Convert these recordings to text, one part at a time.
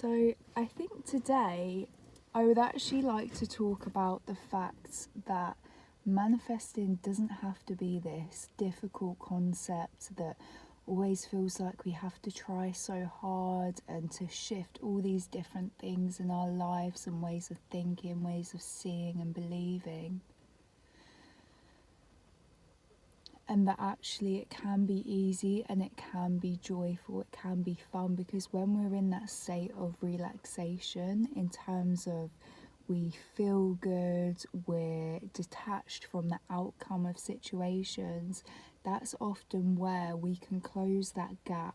So, I think today I would actually like to talk about the fact that manifesting doesn't have to be this difficult concept that always feels like we have to try so hard and to shift all these different things in our lives and ways of thinking, ways of seeing and believing. And that actually it can be easy and it can be joyful, it can be fun, because when we're in that state of relaxation, in terms of we feel good, we're detached from the outcome of situations, that's often where we can close that gap,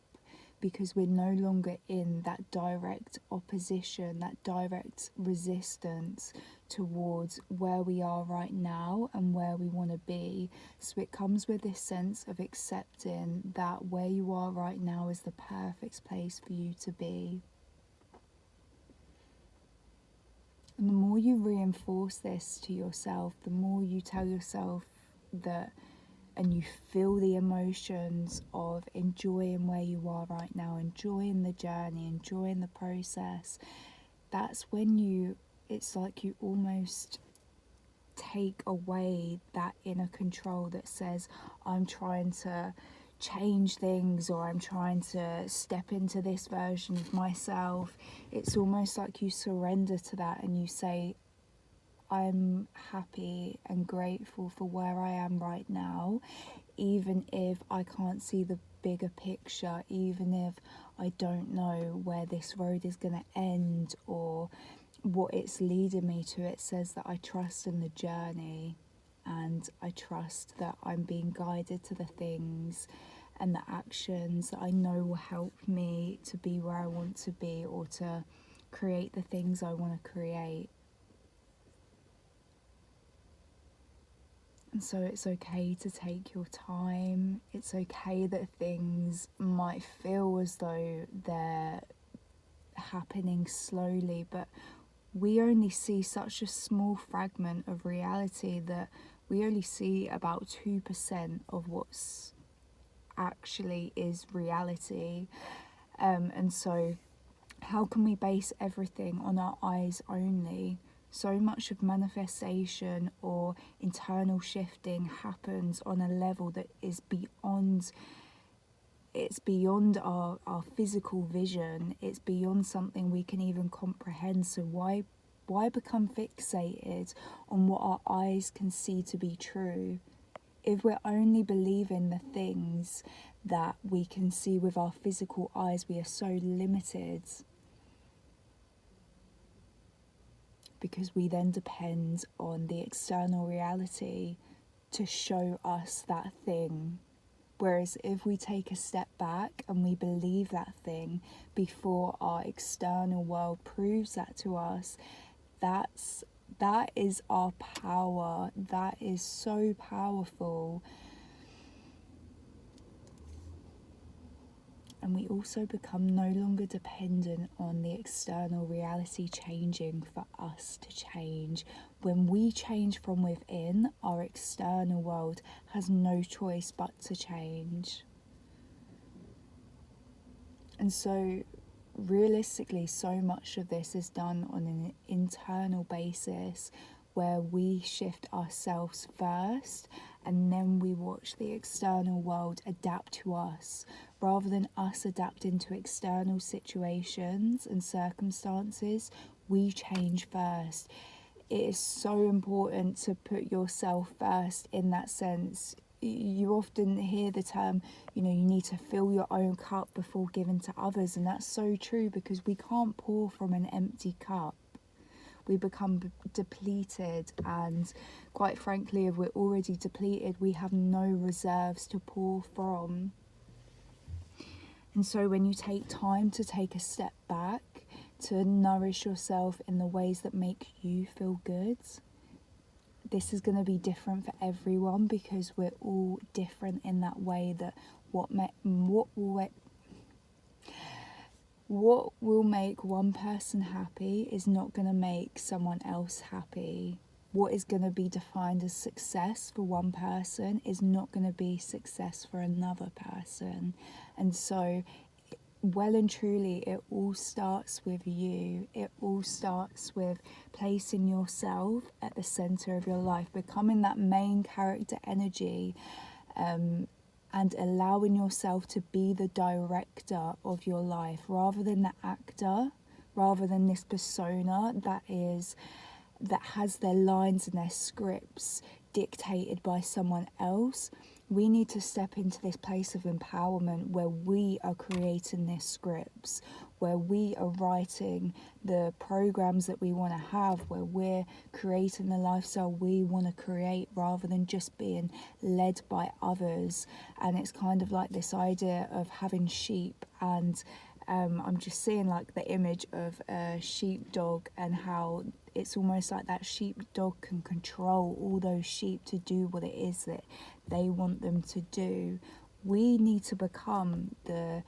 because we're no longer in that direct opposition, that direct resistance towards where we are right now and where we want to be. So it comes with this sense of accepting that where you are right now is the perfect place for you to be. And the more you reinforce this to yourself, the more you tell yourself that, and you feel the emotions of enjoying where you are right now, enjoying the journey, enjoying the process, that's when it's like you almost take away that inner control that says, I'm trying to change things or I'm trying to step into this version of myself. It's almost like you surrender to that and you say, I'm happy and grateful for where I am right now, even if I can't see the bigger picture, even if I don't know where this road is going to end or what it's leading me to. It says that I trust in the journey and I trust that I'm being guided to the things and the actions that I know will help me to be where I want to be or to create the things I want to create. And so it's okay to take your time. It's okay that things might feel as though they're happening slowly, but we only see such a small fragment of reality, that we only see about 2% of what's actually is reality. And so how can we base everything on our eyes only? So much of manifestation or internal shifting happens on a level that is beyond, it's beyond our physical vision. It's beyond something we can even comprehend. So why become fixated on what our eyes can see to be true if we're only believing the things that we can see with our physical eyes? We are so limited, because we then depend on the external reality to show us that thing. Whereas if we take a step back and we believe that thing before our external world proves that to us, that is our power. That is so powerful. And we also become no longer dependent on the external reality changing for us to change. When we change from within, our external world has no choice but to change. And so realistically, so much of this is done on an internal basis, where we shift ourselves first and then we watch the external world adapt to us, rather than us adapting to external situations and circumstances. We change first. It is so important to put yourself first in that sense. You often hear the term, you need to fill your own cup before giving to others, and that's so true, because we can't pour from an empty cup. We become depleted, and quite frankly, if we're already depleted, we have no reserves to pour from. And so when you take time to take a step back, to nourish yourself in the ways that make you feel good, this is going to be different for everyone, because we're all different in that way, that what will make one person happy is not going to make someone else happy. What is going to be defined as success for one person is not going to be success for another person. And so well and truly, it all starts with you. It all starts with placing yourself at the center of your life, becoming that main character energy, and allowing yourself to be the director of your life rather than the actor, rather than this persona that has their lines and their scripts dictated by someone else. We need to step into this place of empowerment where we are creating their scripts, where we are writing the programs that we want to have, where we're creating the lifestyle we want to create rather than just being led by others. And it's kind of like this idea of having sheep, and I'm just seeing like the image of a sheepdog and how it's almost like that sheepdog can control all those sheep to do what it is that they want them to do. We need to become the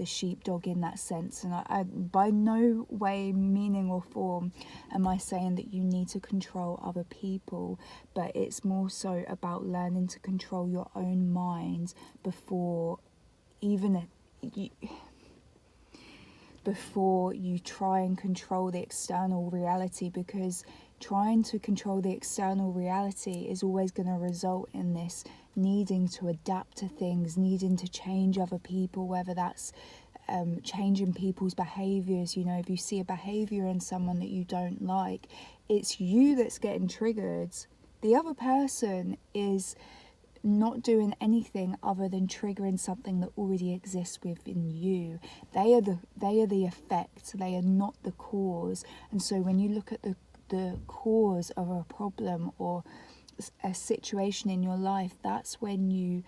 sheepdog in that sense. And I by no way, meaning or form, am I saying that you need to control other people, but it's more so about learning to control your own mind before you try and control the external reality, because trying to control the external reality is always going to result in this needing to adapt to things, needing to change other people, whether that's changing people's behaviours. You know, if you see a behaviour in someone that you don't like, it's you that's getting triggered. The other person is not doing anything other than triggering something that already exists within you. They are the effect, they are not the cause. And so when you look at the cause of a problem or a situation in your life, that's when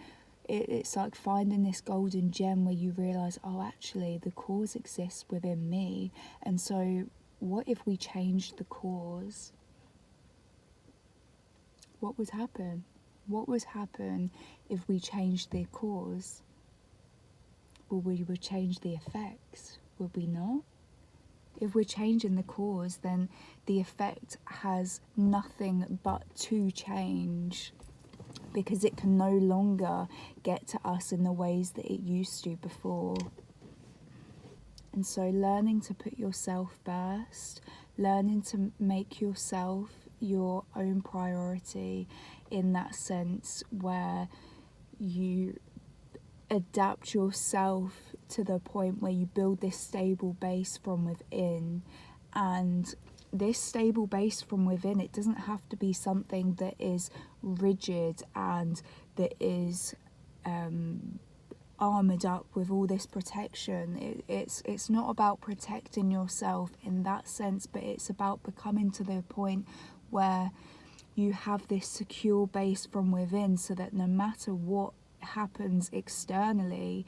it's like finding this golden gem where you realize, oh, actually the cause exists within me. And so what if we changed the cause? What would happen? What would happen if we changed the cause? Well, we would change the effects, would we not? If we're changing the cause, then the effect has nothing but to change, because it can no longer get to us in the ways that it used to before. And so learning to put yourself first, learning to make yourself your own priority in that sense, where you adapt yourself to the point where you build this stable base from within. And this stable base from within, it doesn't have to be something that is rigid and that is armored up with all this protection. It's not about protecting yourself in that sense, but it's about becoming to the point where you have this secure base from within, so that no matter what happens externally,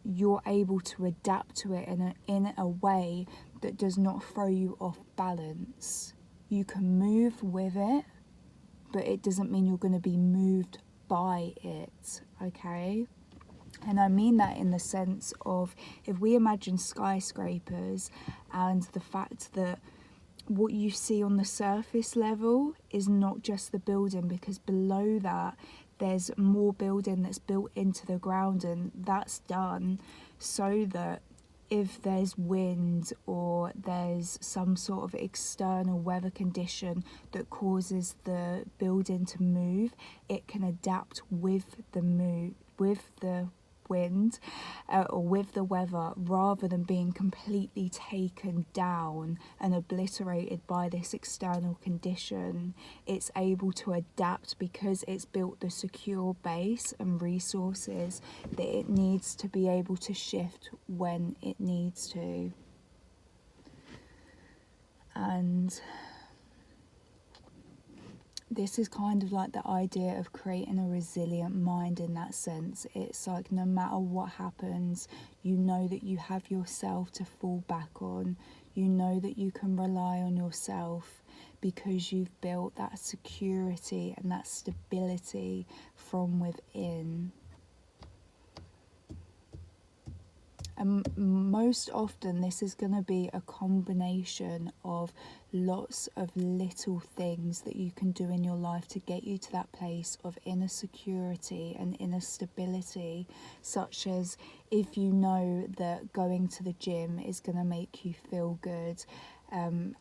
you're able to adapt to it in a way that does not throw you off balance. You can move with it, but it doesn't mean you're going to be moved by it, okay? And I mean that in the sense of, if we imagine skyscrapers, and the fact that what you see on the surface level is not just the building, because below that there's more building that's built into the ground, and that's done so that if there's wind or there's some sort of external weather condition that causes the building to move, it can adapt with the wind or with the weather, rather than being completely taken down and obliterated by this external condition. It's able to adapt because it's built the secure base and resources that it needs to be able to shift when it needs to. And this is kind of like the idea of creating a resilient mind in that sense. It's like no matter what happens, you know that you have yourself to fall back on. You know that you can rely on yourself because you've built that security and that stability from within. And most often, this is going to be a combination of lots of little things that you can do in your life to get you to that place of inner security and inner stability, such as if you know that going to the gym is going to make you feel good.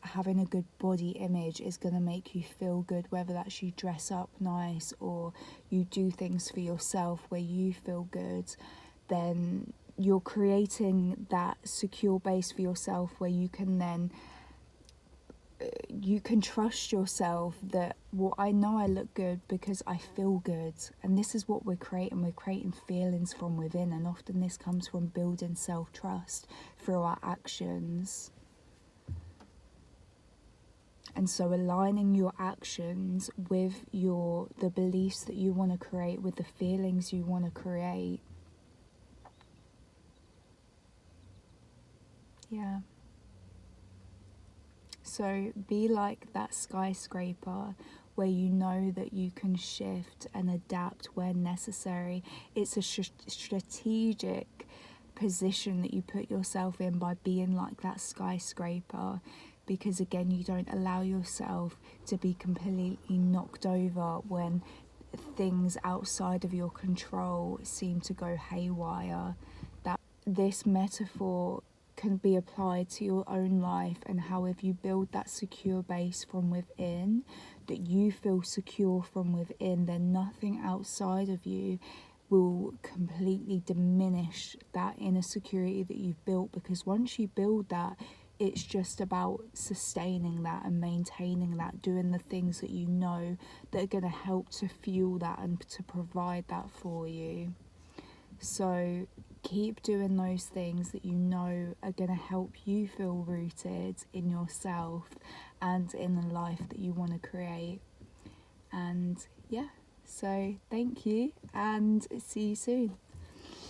Having a good body image is going to make you feel good, whether that's you dress up nice or you do things for yourself where you feel good. Then you're creating that secure base for yourself where you can then you can trust yourself that, well, I know I look good because I feel good. And this is what we're creating feelings from within, and often this comes from building self-trust through our actions. And so aligning your actions with the beliefs that you want to create, with the feelings you want to create. Yeah. So be like that skyscraper where you know that you can shift and adapt where necessary. It's a strategic position that you put yourself in by being like that skyscraper, because again, you don't allow yourself to be completely knocked over when things outside of your control seem to go haywire. That this metaphor can be applied to your own life, and how if you build that secure base from within, that you feel secure from within, then nothing outside of you will completely diminish that inner security that you've built, because once you build that, it's just about sustaining that and maintaining that, doing the things that you know that are going to help to fuel that and to provide that for you. So keep doing those things that you know are going to help you feel rooted in yourself and in the life that you want to create. And yeah, so thank you and see you soon.